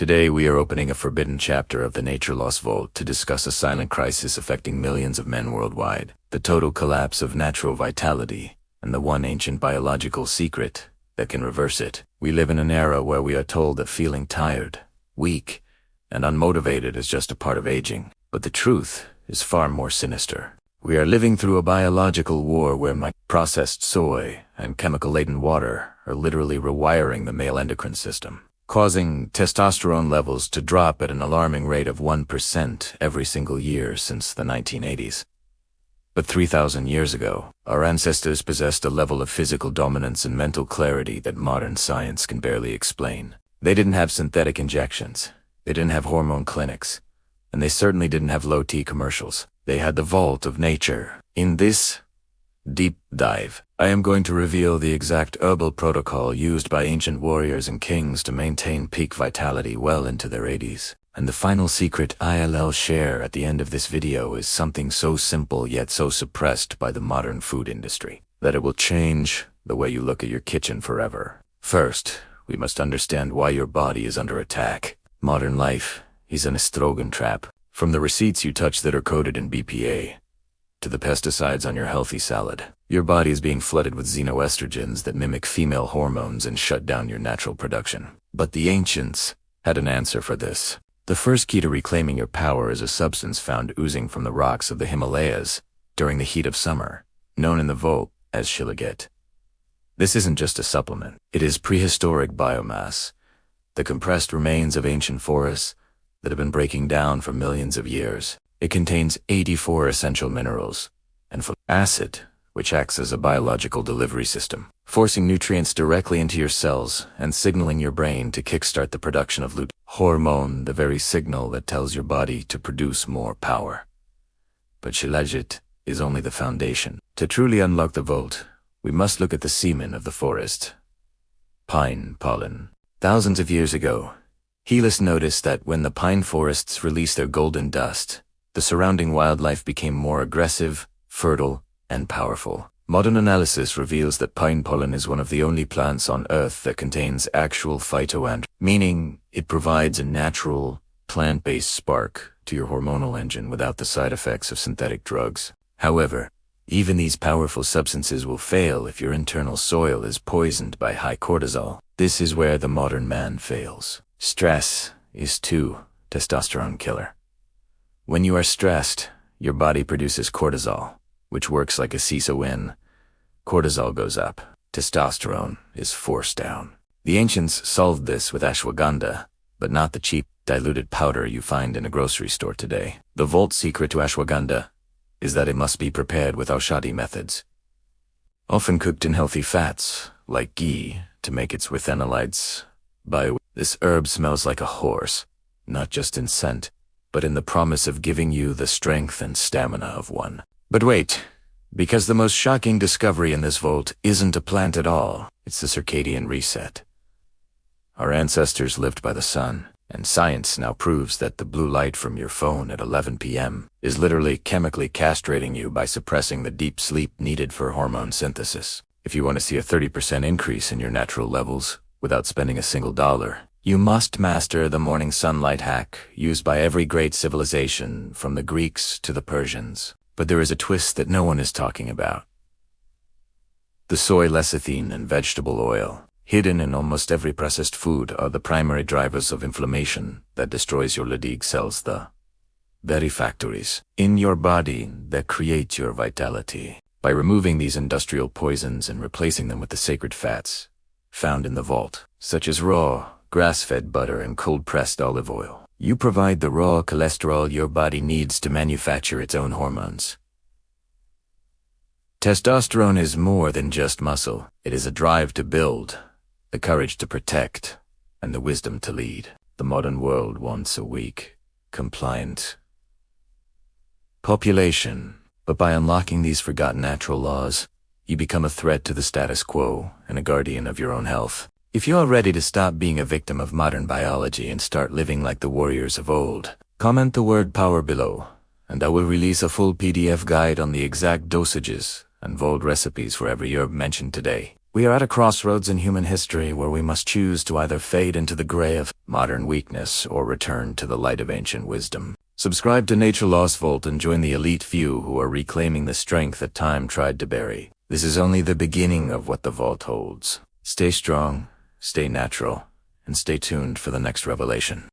Today we are opening a forbidden chapter of the Nature Loss Vault to discuss a silent crisis affecting millions of men worldwide, the total collapse of natural vitality, and the one ancient biological secret that can reverse it. We live in an era where we are told that feeling tired, weak, and unmotivated is just a part of aging. But the truth is far more sinister. We are living through a biological war where processed soy and chemical-laden water are literally rewiring the male endocrine system, causing testosterone levels to drop at an alarming rate of 1% every single year since the 1980s. But 3,000 years ago, our ancestors possessed a level of physical dominance and mental clarity that modern science can barely explain. They didn't have synthetic injections, they didn't have hormone clinics, and they certainly didn't have low-T commercials. They had the vault of nature. In this deep dive, I am going to reveal the exact herbal protocol used by ancient warriors and kings to maintain peak vitality well into their 80s. And the final secret I'll share at the end of this video is something so simple yet so suppressed by the modern food industry that it will change the way you look at your kitchen forever. First, we must understand why your body is under attack. Modern life is an estrogen trap. From the receipts you touch that are coated in BPA, to the pesticides on your healthy salad, your body is being flooded with xenoestrogens that mimic female hormones and shut down your natural production. But the ancients had an answer for this. The first key to reclaiming your power is a substance found oozing from the rocks of the Himalayas during the heat of summer, known in the vault as Shilajit. This isn't just a supplement. It is prehistoric biomass, the compressed remains of ancient forests that have been breaking down for millions of years. It contains 84 essential minerals and acid, which acts as a biological delivery system, forcing nutrients directly into your cells and signaling your brain to kickstart the production of hormone, the very signal that tells your body to produce more power. But Shilajit is only the foundation. To truly unlock the vault, we must look at the semen of the forest. Pine pollen. Thousands of years ago, Helis noticed that when the pine forests released their golden dust, the surrounding wildlife became more aggressive, fertile, and powerful. Modern analysis reveals that pine pollen is one of the only plants on Earth that contains actual phytoandrogens, meaning it provides a natural, plant-based spark to your hormonal engine without the side effects of synthetic drugs. However, even these powerful substances will fail if your internal soil is poisoned by high cortisol. This is where the modern man fails. Stress is too testosterone killer. When you are stressed, your body produces cortisol, which works like a seesaw win. Cortisol goes up, testosterone is forced down. The ancients solved this with ashwagandha, but not the cheap, diluted powder you find in a grocery store today. The vault secret to ashwagandha is that it must be prepared with aushadhi methods, often cooked in healthy fats, like ghee, to make its withanolides. This herb smells like a horse, not just in scent, but in the promise of giving you the strength and stamina of one. But wait, because the most shocking discovery in this vault isn't a plant at all, it's the circadian reset. Our ancestors lived by the sun, and science now proves that the blue light from your phone at 11 p.m. is literally chemically castrating you by suppressing the deep sleep needed for hormone synthesis. If you want to see a 30% increase in your natural levels without spending a single dollar, you must master the morning sunlight hack used by every great civilization from the Greeks to the Persians. But there is a twist that no one is talking about. The soy lecithin and vegetable oil, hidden in almost every processed food, are the primary drivers of inflammation that destroys your Leydig cells, the very factories in your body that create your vitality. By removing these industrial poisons and replacing them with the sacred fats found in the vault, such as raw, grass-fed butter and cold-pressed olive oil, you provide the raw cholesterol your body needs to manufacture its own hormones. Testosterone is more than just muscle. It is a drive to build, the courage to protect, and the wisdom to lead. The modern world wants a weak, compliant population. But by unlocking these forgotten natural laws, you become a threat to the status quo and a guardian of your own health. If you are ready to stop being a victim of modern biology and start living like the warriors of old, comment the word power below, and I will release a full PDF guide on the exact dosages and vault recipes for every herb mentioned today. We are at a crossroads in human history where we must choose to either fade into the gray of modern weakness or return to the light of ancient wisdom. Subscribe to Nature Lost Vault and join the elite few who are reclaiming the strength that time tried to bury. This is only the beginning of what the vault holds. Stay strong, stay natural, and stay tuned for the next revelation.